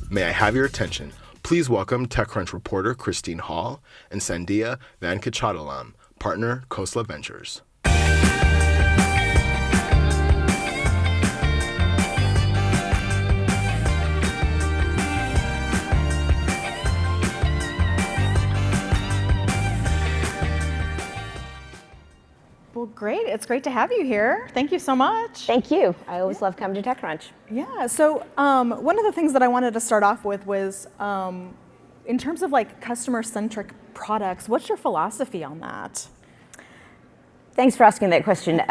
May I have your attention? Please welcome TechCrunch reporter Christine Hall and Sandhya Venkatachalam, partner Khosla Ventures. Well, great. It's great to have you here. Thank you so much. Thank you. I always love coming to TechCrunch. Yeah, so one of the things that I wanted to start off with was in terms of like customer-centric products, what's your philosophy on that? Thanks for asking that question.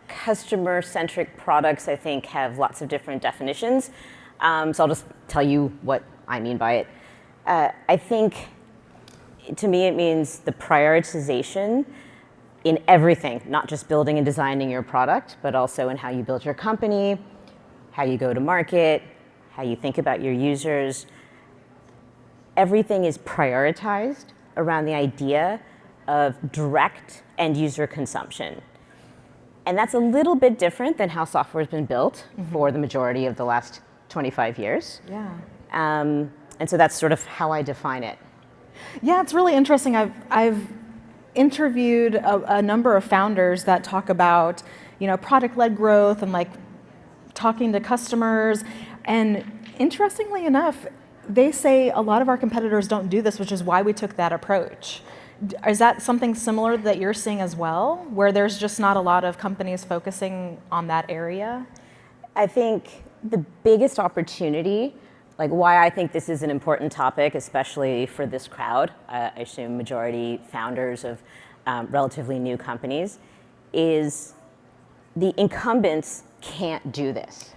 Customer-centric products, I think, have lots of different definitions. So I'll just tell you what I mean by it. I think, to me, it means the prioritization in everything, not just building and designing your product, but also in how you build your company, how you go to market, how you think about your users. Everything is prioritized around the idea of direct end user consumption. And that's a little bit different than how software has been built for the majority of the last 25 years. Yeah. And so that's sort of how I define it. Yeah, it's really interesting. I've interviewed a number of founders that talk about, product-led growth and like talking to customers. And interestingly enough, they say a lot of our competitors don't do this, which is why we took that approach. Is that something similar that you're seeing as well, where there's just not a lot of companies focusing on that area? I think the biggest opportunity, like why I think this is an important topic, especially for this crowd, I assume majority founders of relatively new companies, is the incumbents can't do this.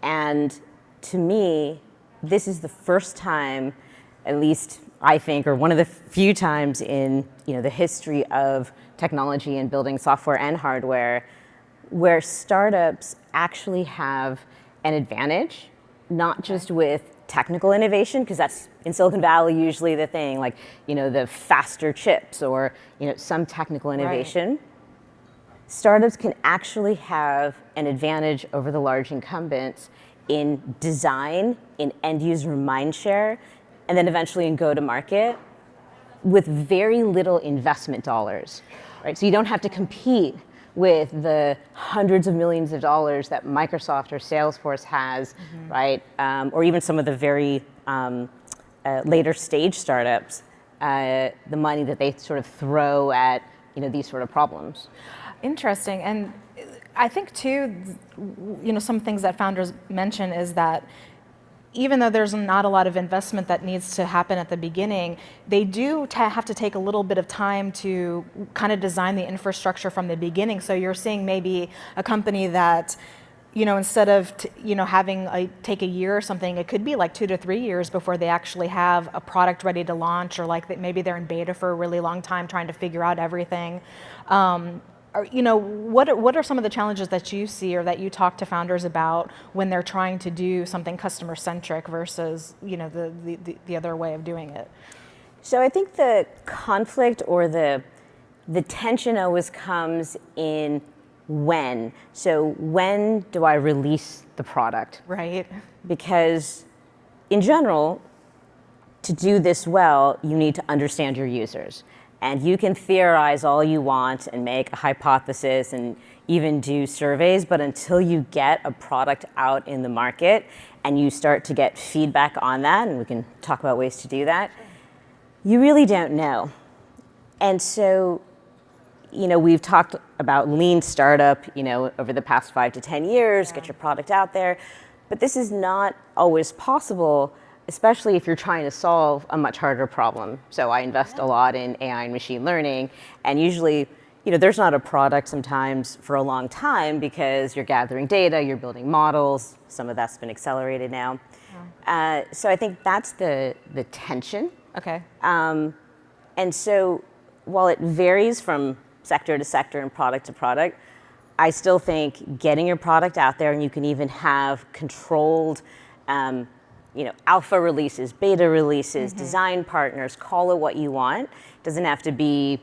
And to me, this is the first time, at least I think, or one of the few times in the history of technology and building software and hardware, where startups actually have an advantage, not just with technical innovation, because that's in Silicon Valley usually the thing, like the faster chips or some technical innovation. Right. Startups can actually have an advantage over the large incumbents in design, in end user mindshare, and then eventually in go to market with very little investment dollars, right? So you don't have to compete with the hundreds of millions of dollars that Microsoft or Salesforce has, right? Or even some of the very later stage startups, the money that they sort of throw at these sort of problems. Interesting. And I think too, some things that founders mention is that even though there's not a lot of investment that needs to happen at the beginning, they do have to take a little bit of time to kind of design the infrastructure from the beginning. So you're seeing maybe a company that, instead of having take a year or something, it could be like 2 to 3 years before they actually have a product ready to launch, or like maybe they're in beta for a really long time trying to figure out everything. What are some of the challenges that you see or that you talk to founders about when they're trying to do something customer-centric versus the other way of doing it? So I think the conflict or the tension always comes in when. So when do I release the product? Right. Because in general, to do this well, you need to understand your users. And you can theorize all you want and make a hypothesis and even do surveys, but until you get a product out in the market and you start to get feedback on that, and we can talk about ways to do that, you really don't know. And so, we've talked about lean startup, over the past 5 to 10 years, get your product out there, but this is not always possible, especially if you're trying to solve a much harder problem. So I invest a lot in AI and machine learning, and usually, there's not a product sometimes for a long time because you're gathering data, you're building models, some of that's been accelerated now. Yeah. So I think that's the tension. Okay. And so while it varies from sector to sector and product to product, I still think getting your product out there, and you can even have controlled alpha releases, beta releases, design partners, call it what you want. Doesn't have to be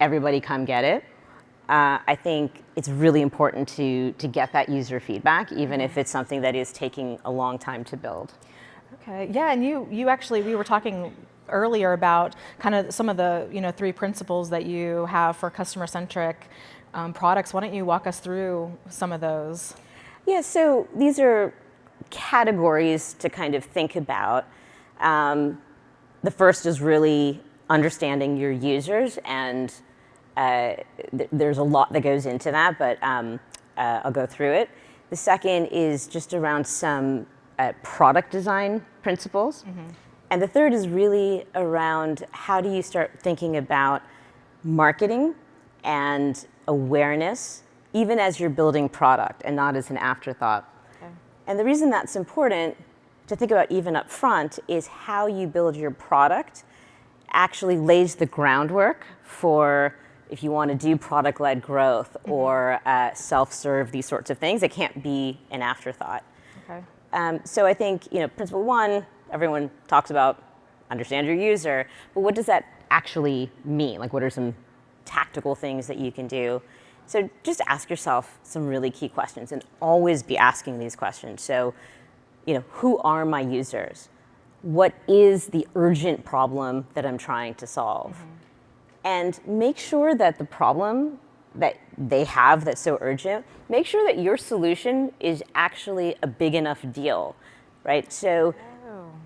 everybody come get it. I think it's really important to get that user feedback, even if it's something that is taking a long time to build. Okay, yeah, and you actually, we were talking earlier about kind of some of the 3 principles that you have for customer-centric products. Why don't you walk us through some of those? Yeah, so these are categories to kind of think about. The first is really understanding your users, and there's a lot that goes into that, but I'll go through it. The second is just around some product design principles. And the third is really around how do you start thinking about marketing and awareness, even as you're building product and not as an afterthought. Okay. And the reason that's important to think about even up front is how you build your product actually lays the groundwork for if you want to do product-led growth or self-serve, these sorts of things. It can't be an afterthought. Okay. So I think principle 1, everyone talks about understand your user, but what does that actually mean? Like, what are some tactical things that you can do? So just ask yourself some really key questions, and always be asking these questions. So, who are my users? What is the urgent problem that I'm trying to solve? And make sure that the problem that they have that's so urgent, make sure that your solution is actually a big enough deal, right? So,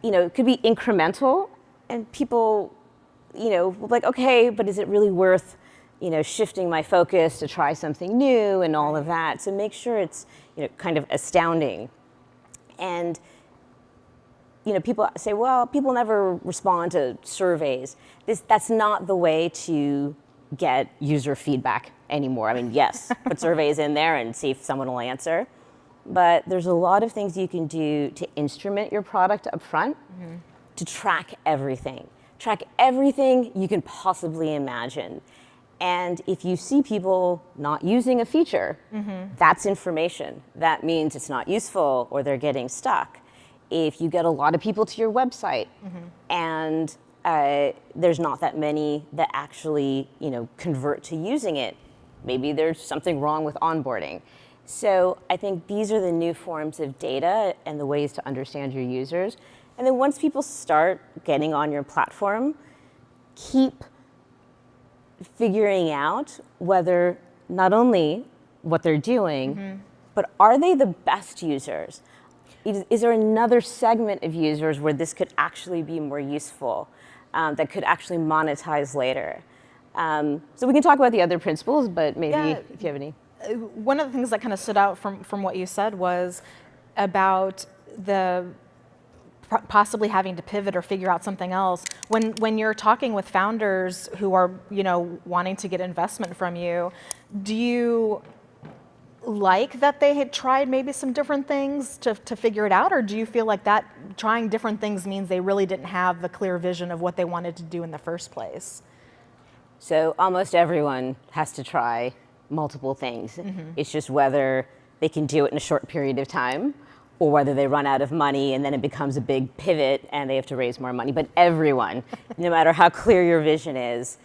it could be incremental, and people, will be like, okay, but is it really worth, shifting my focus to try something new and all of that? So make sure it's, kind of astounding. And, people say, well, people never respond to surveys. That's not the way to get user feedback anymore. I mean, yes, put surveys in there and see if someone will answer. But there's a lot of things you can do to instrument your product up front to track everything. Track everything you can possibly imagine. And if you see people not using a feature, that's information. That means it's not useful or they're getting stuck. If you get a lot of people to your website and there's not that many that actually convert to using it, maybe there's something wrong with onboarding. So I think these are the new forms of data and the ways to understand your users. And then once people start getting on your platform, keep figuring out whether not only what they're doing, but are they the best users? Is there another segment of users where this could actually be more useful, that could actually monetize later? So we can talk about the other principles, but maybe if you have any. One of the things that kind of stood out from what you said was about the possibly having to pivot or figure out something else. When you're talking with founders who are wanting to get investment from you, do you like that they had tried maybe some different things to figure it out, or do you feel like that trying different things means they really didn't have the clear vision of what they wanted to do in the first place? So almost everyone has to try multiple things. It's just whether they can do it in a short period of time or whether they run out of money and then it becomes a big pivot and they have to raise more money. But everyone, no matter how clear your vision is,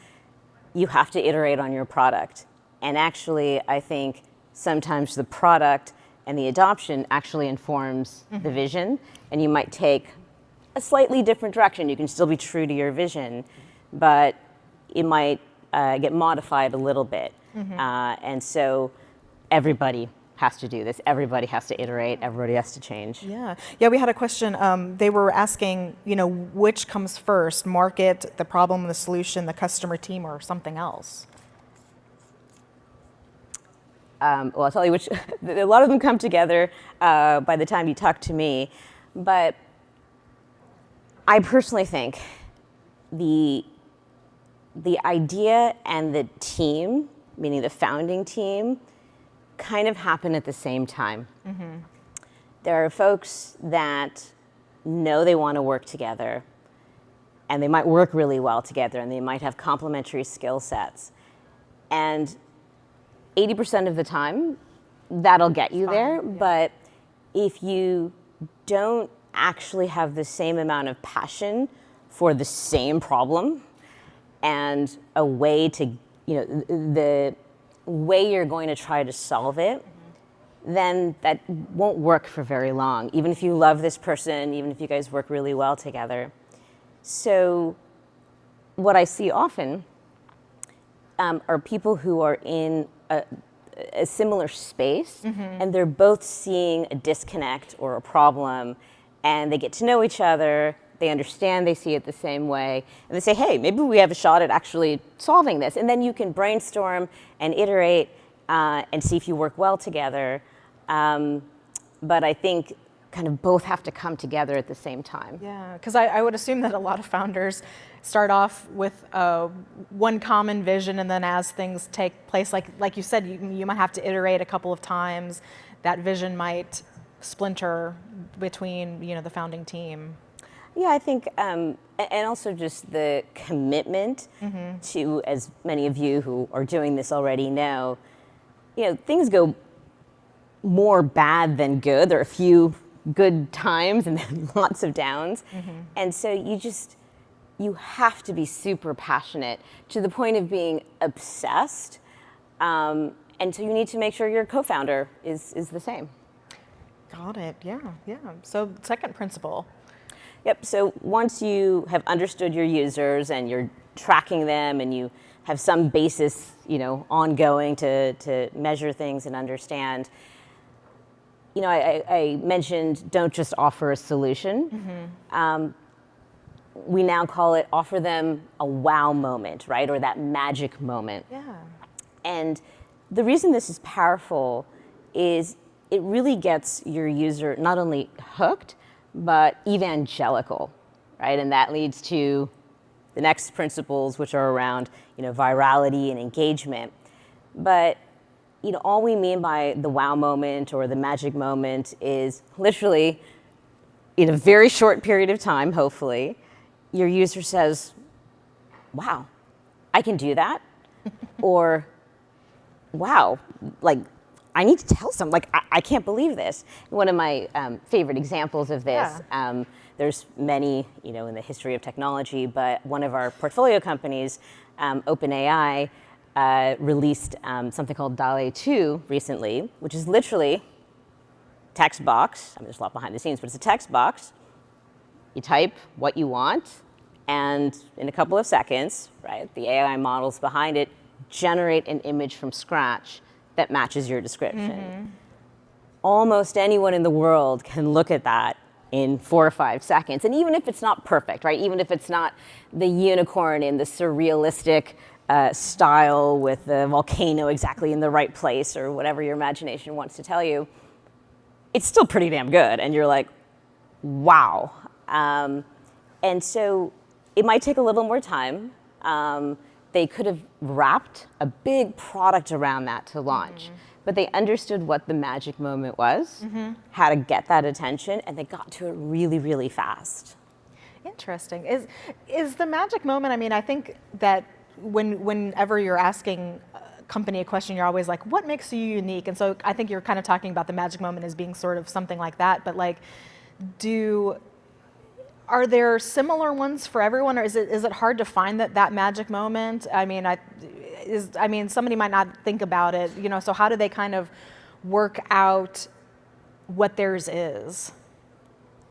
you have to iterate on your product. And actually, I think sometimes the product and the adoption actually informs the vision, and you might take a slightly different direction. You can still be true to your vision, but it might get modified a little bit. And so everybody has to do this. Everybody has to iterate. Everybody has to change. Yeah. We had a question. They were asking, which comes first, market, the problem, the solution, the customer team, or something else? Well, I'll tell you which. A lot of them come together by the time you talk to me. But I personally think the idea and the team, meaning the founding team, kind of happen at the same time. There are folks that know they want to work together, and they might work really well together, and they might have complementary skill sets. And 80% of the time, that'll get you there. But if you don't actually have the same amount of passion for the same problem and a way to, the way you're going to try to solve it then that won't work for very long, even if you love this person, even if you guys work really well together. So what I see often are people who are in a similar space, and they're both seeing a disconnect or a problem, and they get to know each other, they understand, they see it the same way, and they say, hey, maybe we have a shot at actually solving this. And then you can brainstorm and iterate and see if you work well together. But I think kind of both have to come together at the same time. Yeah, because I would assume that a lot of founders start off with one common vision, and then as things take place, like you said, you might have to iterate a couple of times. That vision might splinter between the founding team. Yeah, I think, and also just the commitment to, as many of you who are doing this already know, things go more bad than good. There are a few good times and then lots of downs. And so you have to be super passionate to the point of being obsessed. And so you need to make sure your co-founder is the same. Got it, yeah. So second principle. Yep, so once you have understood your users and you're tracking them and you have some basis, ongoing to measure things and understand, I mentioned don't just offer a solution. We now call it offer them a wow moment, right? Or that magic moment. Yeah. And the reason this is powerful is it really gets your user not only hooked, but evangelical, right? And that leads to the next principles, which are around, virality and engagement. But, all we mean by the wow moment or the magic moment is literally in a very short period of time, hopefully, your user says, wow, I can do that. Or, wow, I need to tell someone, I can't believe this. One of my favorite examples of this, there's many, in the history of technology, but one of our portfolio companies, OpenAI, released something called DALL-E 2 recently, which is literally text box. There's a lot behind the scenes, but it's a text box. You type what you want, and in a couple of seconds, right, the AI models behind it generate an image from scratch that matches your description. Almost anyone in the world can look at that in 4 or 5 seconds. And even if it's not perfect, right? Even if it's not the unicorn in the surrealistic style with the volcano exactly in the right place or whatever your imagination wants to tell you, it's still pretty damn good. And you're like, wow. And so it might take a little more time. They could have wrapped a big product around that to launch, but they understood what the magic moment was, how to get that attention, and they got to it really, really fast. Interesting. Is the magic moment, I think that whenever you're asking a company a question, you're always like, what makes you unique? And so I think you're kind of talking about the magic moment as being sort of something like that, but are there similar ones for everyone, or is it hard to find that magic moment? Somebody might not think about it, so how do they kind of work out what theirs is?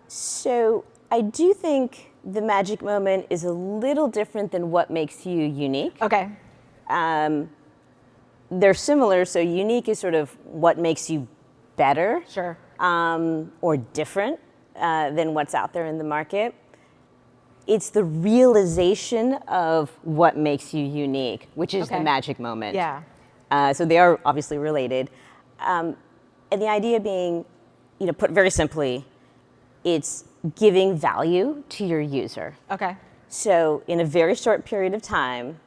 So I do think the magic moment is a little different than what makes you unique. Okay. They're similar, so unique is sort of what makes you better. Sure. Or different than what's out there in the market. It's the realization of what makes you unique, which is the magic moment. Yeah. So they are obviously related. And the idea being, put very simply, it's giving value to your user. Okay. So in a very short period of time,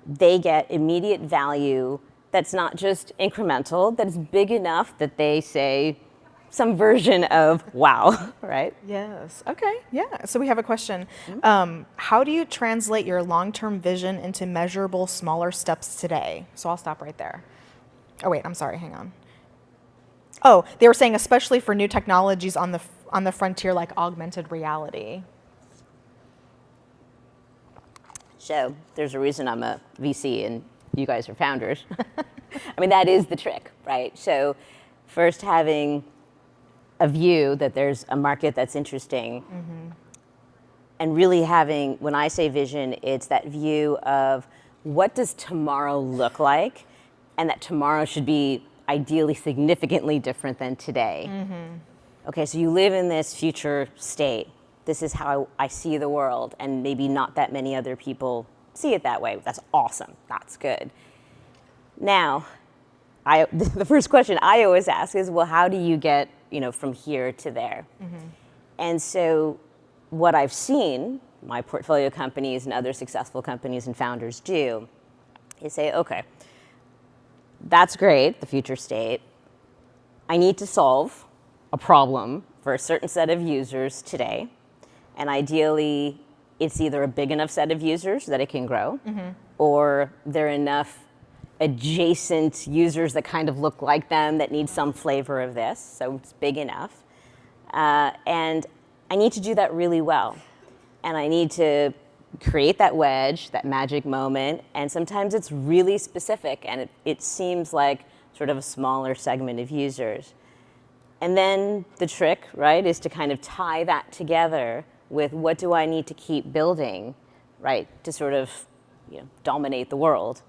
they get immediate value that's not just incremental, that's big enough that they say, some version of wow, right? Yes. Okay. Yeah. So we have a question. How do you translate your long-term vision into measurable, smaller steps today? So I'll stop right there. Oh wait, I'm sorry. Hang on. Oh, they were saying especially for new technologies on the frontier like augmented reality. So there's a reason I'm a VC and you guys are founders. That is the trick, right? So First, having a view that there's a market that's interesting, and really having, when I say vision, it's that view of what does tomorrow look like, and that tomorrow should be ideally significantly different than today. Okay, so you live in this future state. This is how I see the world, and maybe not that many other people see it that way. That's awesome. That's good. Now, the first question I always ask is, well, how do you get, from here to there? And so what I've seen my portfolio companies and other successful companies and founders do is say, okay, that's great, the future state. I need to solve a problem for a certain set of users today. And ideally, it's either a big enough set of users that it can grow, or there are enough adjacent users that kind of look like them that need some flavor of this, so it's big enough. And I need to do that really well. And I need to create that wedge, that magic moment, and sometimes it's really specific, and it seems like sort of a smaller segment of users. And then the trick, right, is to kind of tie that together with what do I need to keep building, right, to sort of dominate the world.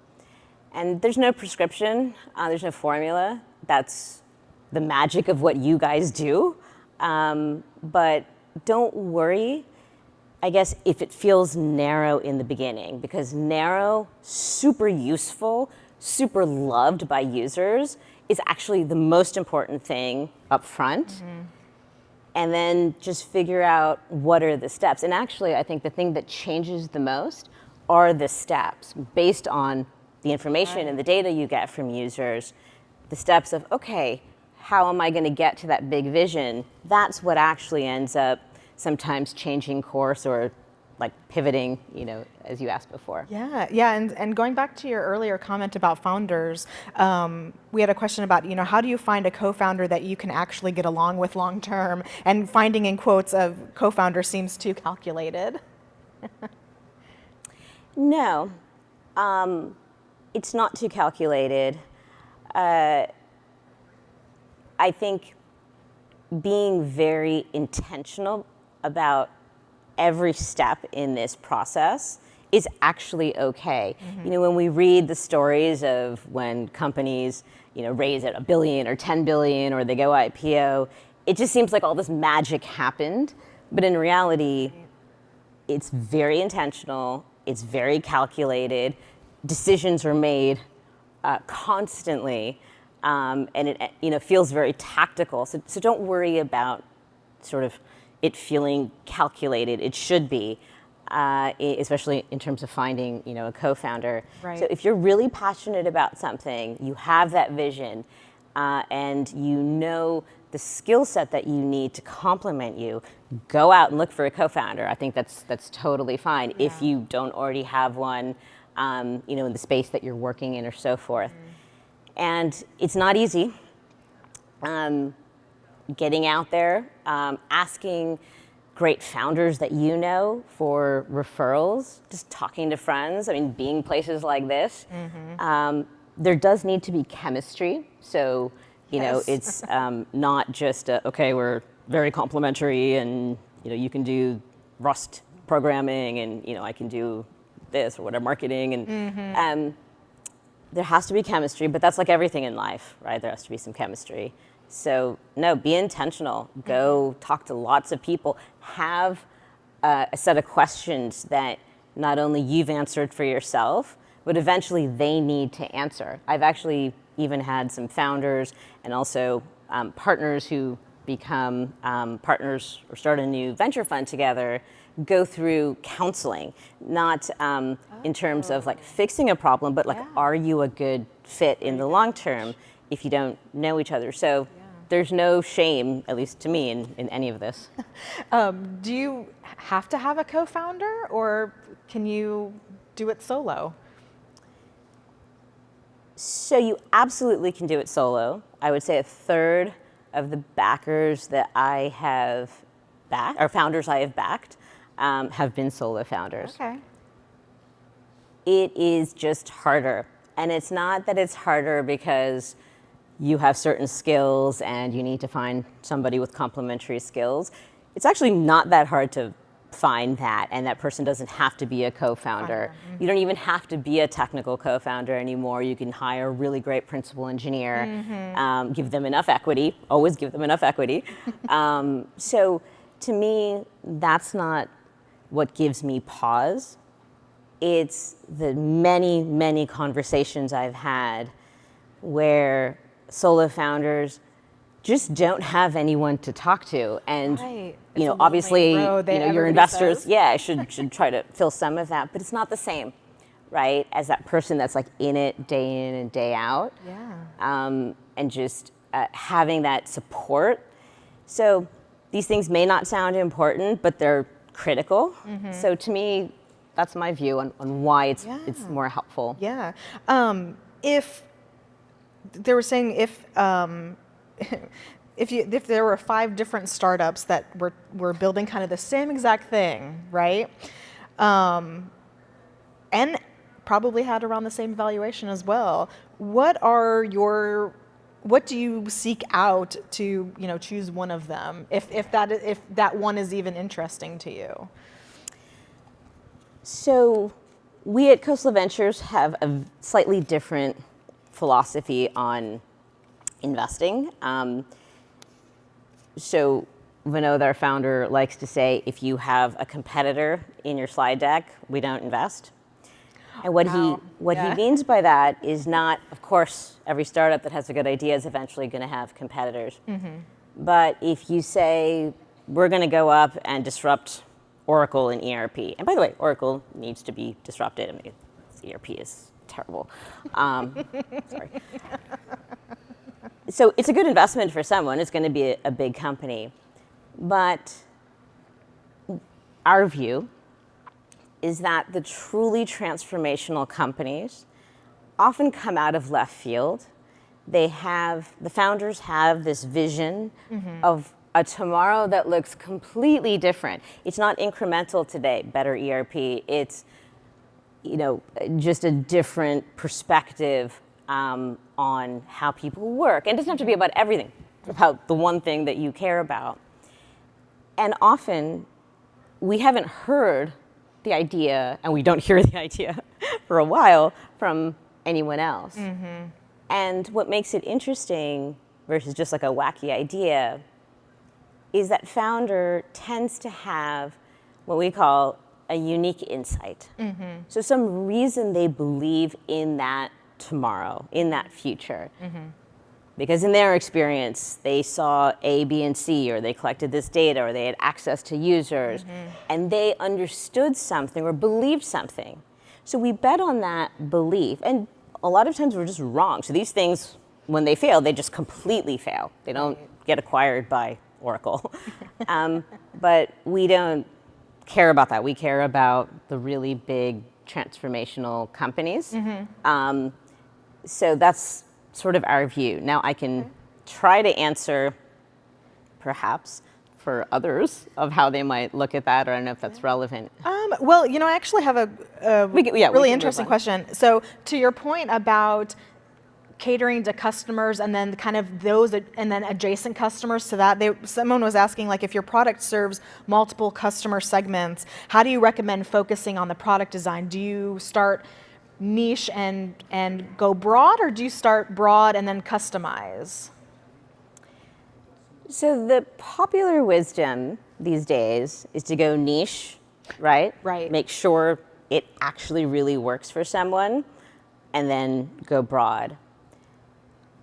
And there's no prescription, there's no formula. That's the magic of what you guys do. But don't worry, I guess, if it feels narrow in the beginning, because narrow, super useful, super loved by users is actually the most important thing up front. And then just figure out what are the steps. And actually, I think the thing that changes the most are the steps based on the information and the data you get from users. The steps of, okay, how am I going to get to that big vision? That's what actually ends up sometimes changing course or like pivoting, as you asked before. Yeah, and going back to your earlier comment about founders, we had a question about, how do you find a co-founder that you can actually get along with long term? And finding in quotes of co-founder seems too calculated. No, it's not too calculated. I think being very intentional about every step in this process is actually okay. When we read the stories of when companies, raise at $1 billion or 10 billion or they go IPO, it just seems like all this magic happened. But in reality, it's very intentional, it's very calculated, decisions are made constantly, and it feels very tactical. So don't worry about sort of it feeling calculated. It should be, especially in terms of finding, a co-founder. Right. So if you're really passionate about something, you have that vision, and the skill set that you need to complement you, go out and look for a co-founder. I think that's totally fine if you don't already have one, in the space that you're working in or so forth. And it's not easy. Getting out there, asking great founders that for referrals, just talking to friends, being places like this. There does need to be chemistry. So, it's not just, okay, we're very complementary and, you can do Rust programming and, I can do this or whatever, marketing. And there has to be chemistry, but that's like everything in life, right? There has to be some chemistry. So no, be intentional. Go talk to lots of people. Have a set of questions that not only you've answered for yourself, but eventually they need to answer. I've actually even had some founders and also partners who become partners or start a new venture fund together, go through counseling, not in terms of like fixing a problem, but like, are you a good fit in the long term if you don't know each other? So there's no shame, at least to me, in any of this. Do you have to have a co-founder, or can you do it solo? So you absolutely can do it solo. I would say a third of the backers that I have backed, or founders I have backed, have been solo founders. Okay. It is just harder. And it's not that it's harder because you have certain skills and you need to find somebody with complementary skills. It's actually not that hard to find that, and that person doesn't have to be a co-founder. You don't even have to be a technical co-founder anymore. You can hire a really great principal engineer, give them enough equity, always give them enough equity. So to me, that's not what gives me pause. It's the many, many conversations I've had where solo founders just don't have anyone to talk to, and you know, obviously, your investors, should try to fill some of that, but it's not the same, right? As that person that's like in it day in and day out, and just having that support. So these things may not sound important, but they're critical. So to me, that's my view on why it's more helpful. Yeah. If they were saying if there were 5 different startups that were building kind of the same exact thing, right? And probably had around the same valuation as well. What do you seek out to, choose one of them if that one is even interesting to you? So we at Khosla Ventures have a slightly different philosophy on investing. So Vinod, our founder, likes to say, if you have a competitor in your slide deck, we don't invest. And what he means by that is not, of course, every startup that has a good idea is eventually going to have competitors. But if you say, we're going to go up and disrupt Oracle and ERP, and by the way, Oracle needs to be disrupted. I mean, ERP is terrible. Sorry. So it's a good investment for someone. It's going to be a big company. But our view is that the truly transformational companies often come out of left field. The founders have this vision of a tomorrow that looks completely different. It's not incremental today, better ERP. It's, just a different perspective on how people work. And it doesn't have to be about everything, about the one thing that you care about. And often we haven't heard the idea, and we don't hear the idea for a while from anyone else. And what makes it interesting versus just like a wacky idea is that founder tends to have what we call a unique insight. So some reason they believe in that tomorrow, in that future. Because in their experience, they saw A, B, and C, or they collected this data, or they had access to users, and they understood something or believed something. So we bet on that belief, and a lot of times we're just wrong. So these things, when they fail, they just completely fail. They don't get acquired by Oracle. But we don't care about that. We care about the really big transformational companies. So that's sort of our view. Now I can try to answer, perhaps, for others of how they might look at that, or I don't know if that's relevant. Well, I actually have a really interesting question. So to your point about catering to customers and then kind of those and then adjacent customers to that, someone was asking, like, if your product serves multiple customer segments, how do you recommend focusing on the product design? Do you start niche and go broad, or do you start broad and then customize? So the popular wisdom these days is to go niche, right? Right. Make sure it actually really works for someone, and then go broad.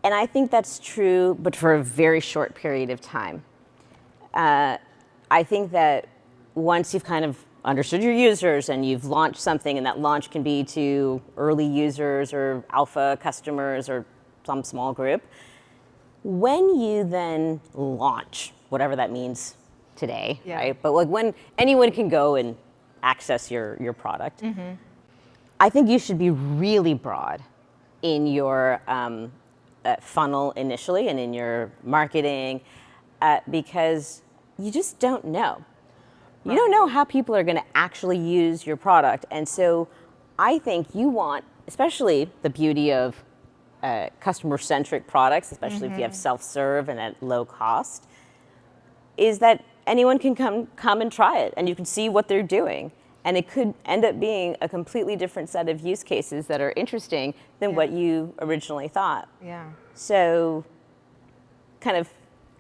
And I think that's true, but for a very short period of time. I think that once you've kind of understood your users and you've launched something, and that launch can be to early users or alpha customers or some small group, when you then launch, whatever that means today, right? But like when anyone can go and access your product, I think you should be really broad in your funnel initially and in your marketing, because you just don't know. You don't know how people are going to actually use your product. And so I think you want, especially the beauty of customer-centric products, especially if you have self-serve and at low cost, is that anyone can come and try it, and you can see what they're doing. And it could end up being a completely different set of use cases that are interesting than what you originally thought. Yeah. So kind of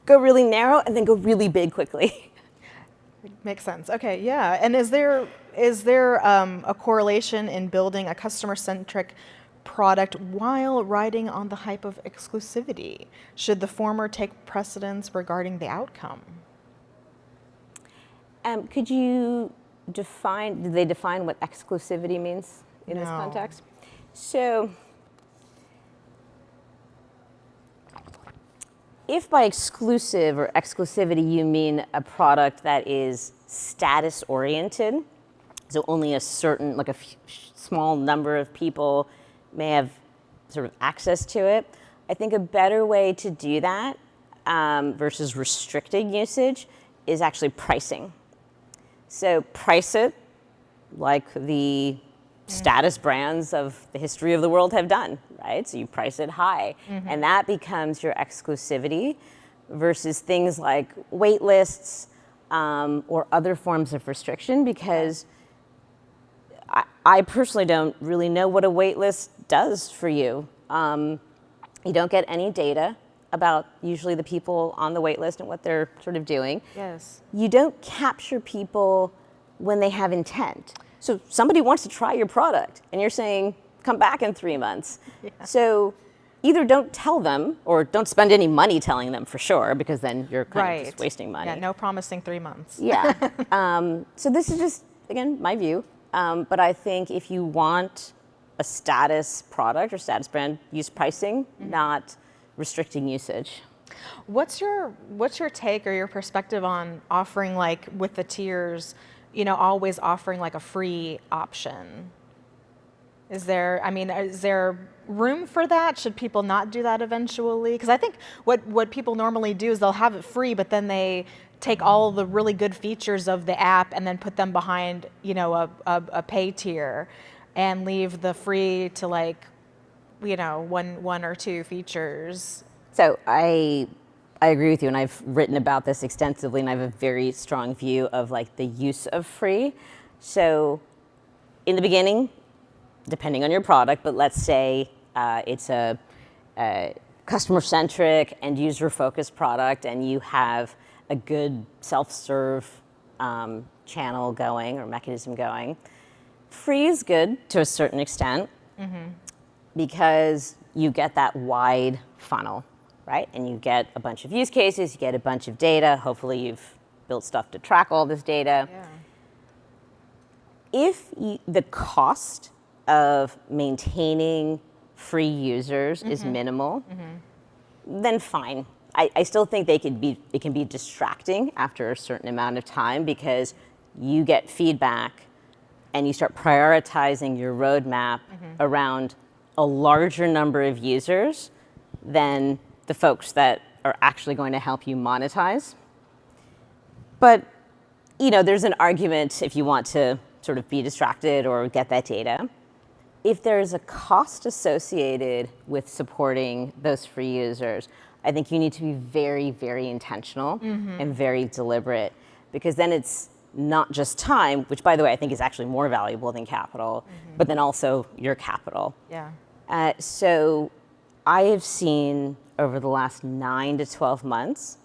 go really narrow and then go really big quickly. Makes sense. Okay, yeah. And is there a correlation in building a customer-centric product while riding on the hype of exclusivity? Should the former take precedence regarding the outcome? Could you did they define what exclusivity means in this context? So if by exclusive or exclusivity you mean a product that is status oriented, so only a certain, like a small number of people may have sort of access to it, I think a better way to do that versus restricting usage is actually pricing. So price it like the status brands of the history of the world have done, right? So you price it high, and that becomes your exclusivity versus things like wait lists or other forms of restriction, because I personally don't really know what a wait list does for you. You don't get any data about usually the people on the wait list and what they're sort of doing. Yes. You don't capture people when they have intent. So somebody wants to try your product and you're saying, come back in 3 months. Yeah. So either don't tell them or don't spend any money telling them for sure, because then you're kind of just wasting money. Yeah, no promising 3 months. Yeah. So this is just, again, my view. But I think if you want a status product or status brand, use pricing, not restricting usage. What's your take or your perspective on offering, like with the tiers, always offering like a free option? Is there room for that? Should people not do that eventually? Because I think what people normally do is they'll have it free, but then they take all the really good features of the app and then put them behind, a pay tier, and leave the free to one or two features. So I agree with you, and I've written about this extensively, and I have a very strong view of like the use of free. So in the beginning, depending on your product, but let's say it's a customer-centric and user-focused product, and you have a good self-serve channel going or mechanism going. Free is good to a certain extent because you get that wide funnel, right? And you get a bunch of use cases, you get a bunch of data. Hopefully you've built stuff to track all this data. Yeah. If the cost of maintaining free users is minimal, then fine. I still think it can be distracting after a certain amount of time, because you get feedback and you start prioritizing your roadmap around a larger number of users than the folks that are actually going to help you monetize. But there's an argument if you want to sort of be distracted or get that data. If there's a cost associated with supporting those free users, I think you need to be very, very intentional and very deliberate, because then it's not just time, which, by the way, I think is actually more valuable than capital, but then also your capital. Yeah. So I have seen over the last 9 to 12 months,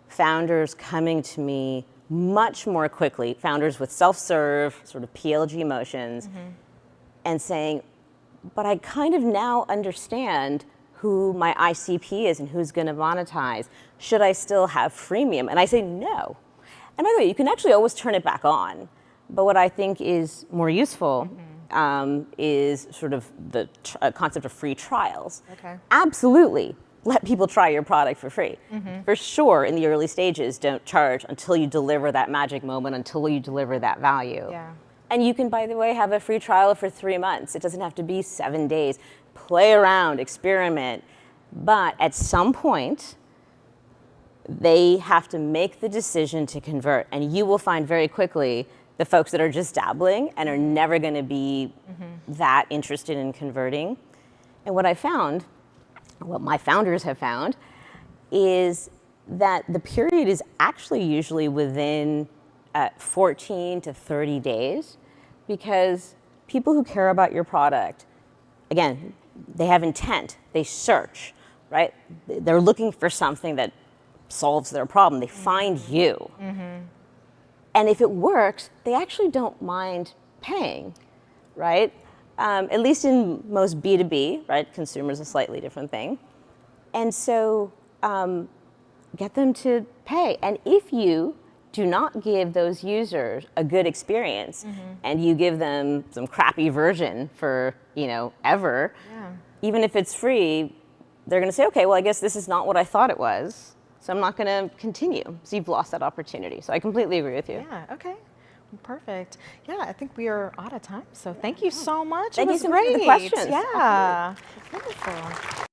founders coming to me much more quickly, founders with self-serve, sort of PLG motions, and saying, but I kind of now understand who my ICP is and who's going to monetize. Should I still have freemium? And I say no. And by the way, you can actually always turn it back on. But what I think is more useful is sort of the concept of free trials. Okay. Absolutely, let people try your product for free. For sure, in the early stages, don't charge until you deliver that magic moment, until you deliver that value. Yeah. And you can, by the way, have a free trial for 3 months. It doesn't have to be 7 days. Play around, experiment. But at some point, they have to make the decision to convert. And you will find very quickly the folks that are just dabbling and are never going to be that interested in converting. And what I found what my founders have found, is that the period is actually usually within 14 to 30 days, because people who care about your product, again, they have intent, they search, right? They're looking for something that solves their problem. They find you. And if it works, they actually don't mind paying, right? At least in most B2B, right? Consumer is a slightly different thing. And so get them to pay. And if you do not give those users a good experience, and you give them some crappy version for, ever, even if it's free, they're going to say, okay, well, I guess this is not what I thought it was, so I'm not going to continue. So you've lost that opportunity. So I completely agree with you. Yeah, okay. Perfect. Yeah, I think we are out of time. So thank you so much. Thank It you was so much for the great. questions. Yeah. Wonderful.